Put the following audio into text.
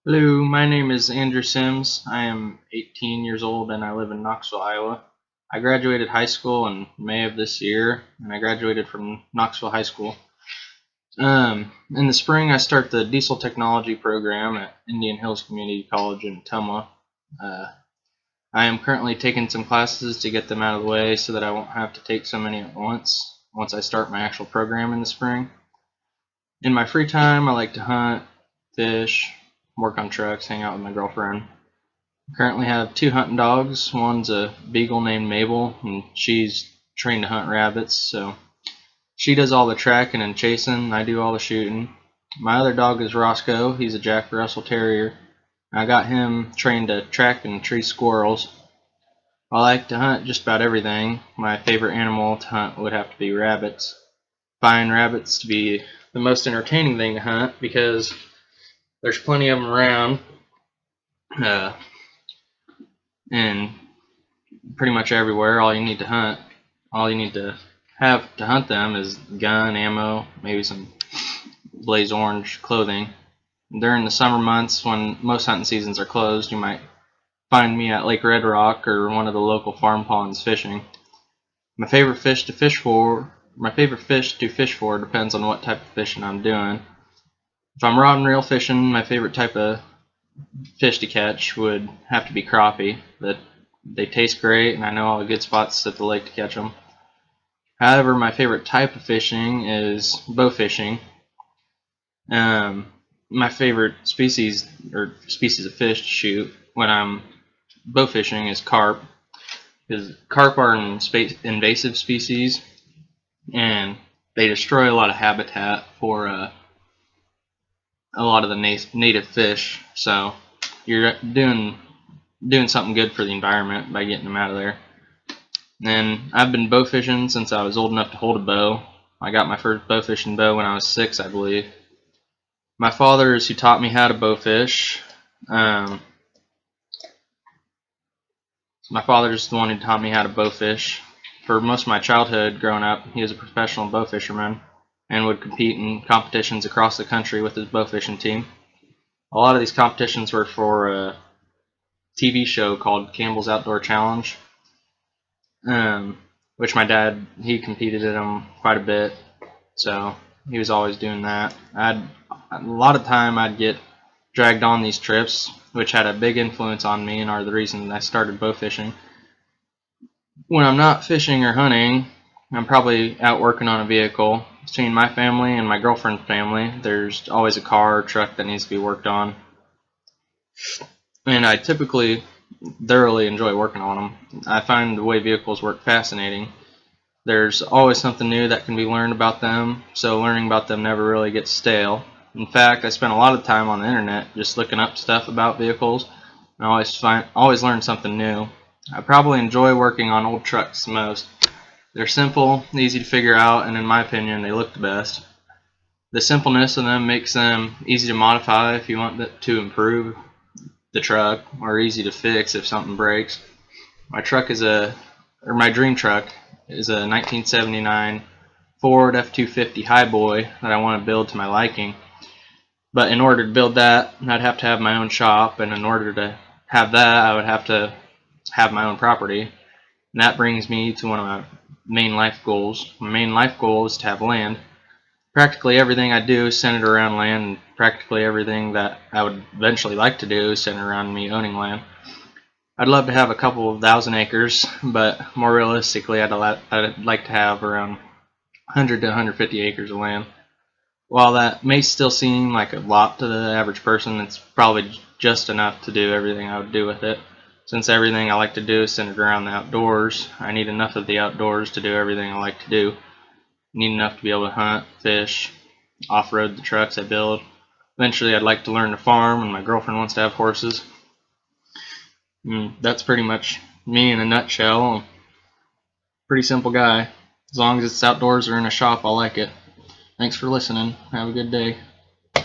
Hello, my name is Andrew Sims. I am 18 years old and I live in Knoxville, Iowa. I graduated high school in May of this year, and I graduated from Knoxville High School. In the spring, I start the diesel technology program at Indian Hills Community College in Tumwa. Uh, I am currently taking some classes to get them out of the way so that I won't have to take so many at once I start my actual program in the spring. In my free time, I like to hunt, fish, work on trucks, hang out with my girlfriend. I currently have two hunting dogs. One's a beagle named Mabel, and she's trained to hunt rabbits, so she does all the tracking and chasing. I do all the shooting. My other dog is Roscoe. He's a Jack Russell Terrier. I got him trained to track and tree squirrels. I like to hunt just about everything. My favorite animal to hunt would have to be rabbits. I find rabbits to be the most entertaining thing to hunt because there's plenty of them around, and pretty much everywhere. All you need to have to hunt them is gun, ammo, maybe some blaze orange clothing. During the summer months, when most hunting seasons are closed, you might find me at Lake Red Rock or one of the local farm ponds fishing. My favorite fish to fish for depends on what type of fishing I'm doing. If I'm rod and reel fishing, my favorite type of fish to catch would have to be crappie. They taste great, and I know all the good spots at the lake to catch them. However, my favorite type of fishing is bow fishing. My favorite species of fish to shoot when I'm bow fishing is carp, because carp are an invasive species, and they destroy a lot of habitat for a lot of the native fish. So you're doing something good for the environment by getting them out of there. And I've been bow fishing since I was old enough to hold a bow. I got my first bow fishing bow when I was 6, I believe. My father is who taught me how to bow fish. My father is the one who taught me how to bow fish. For most of my childhood growing up, he was a professional bow fisherman and would compete in competitions across the country with his bow fishing team. A lot of these competitions were for a TV show called Campbell's Outdoor Challenge, which my dad, he competed in them quite a bit, so he was always doing that. A lot of time I'd get dragged on these trips, which had a big influence on me and are the reason I started bow fishing. When I'm not fishing or hunting, I'm probably out working on a vehicle. Between my family and my girlfriend's family, there's always a car or truck that needs to be worked on, and I typically thoroughly enjoy working on them. I find the way vehicles work fascinating. There's always something new that can be learned about them, so learning about them never really gets stale. In fact, I spend a lot of time on the internet just looking up stuff about vehicles, and I always learn something new. I probably enjoy working on old trucks the most. They're simple, easy to figure out, and in my opinion, they look the best. The simpleness of them makes them easy to modify if you want to improve the truck, or easy to fix if something breaks. My dream truck is a 1979 Ford F-250 Highboy that I want to build to my liking. But in order to build that, I'd have to have my own shop, and in order to have that, I would have to have my own property. And that brings me to one of my main life goals. My main life goal is to have land. Practically everything I do is centered around land, and practically everything that I would eventually like to do is centered around me owning land. I'd love to have a couple of thousand acres, but more realistically, I'd like to have around 100 to 150 acres of land. While that may still seem like a lot to the average person, it's probably just enough to do everything I would do with it. Since everything I like to do is centered around the outdoors, I need enough of the outdoors to do everything I like to do. I need enough to be able to hunt, fish, off-road the trucks I build. Eventually, I'd like to learn to farm, and my girlfriend wants to have horses. That's pretty much me in a nutshell. I'm a pretty simple guy. As long as it's outdoors or in a shop, I like it. Thanks for listening. Have a good day.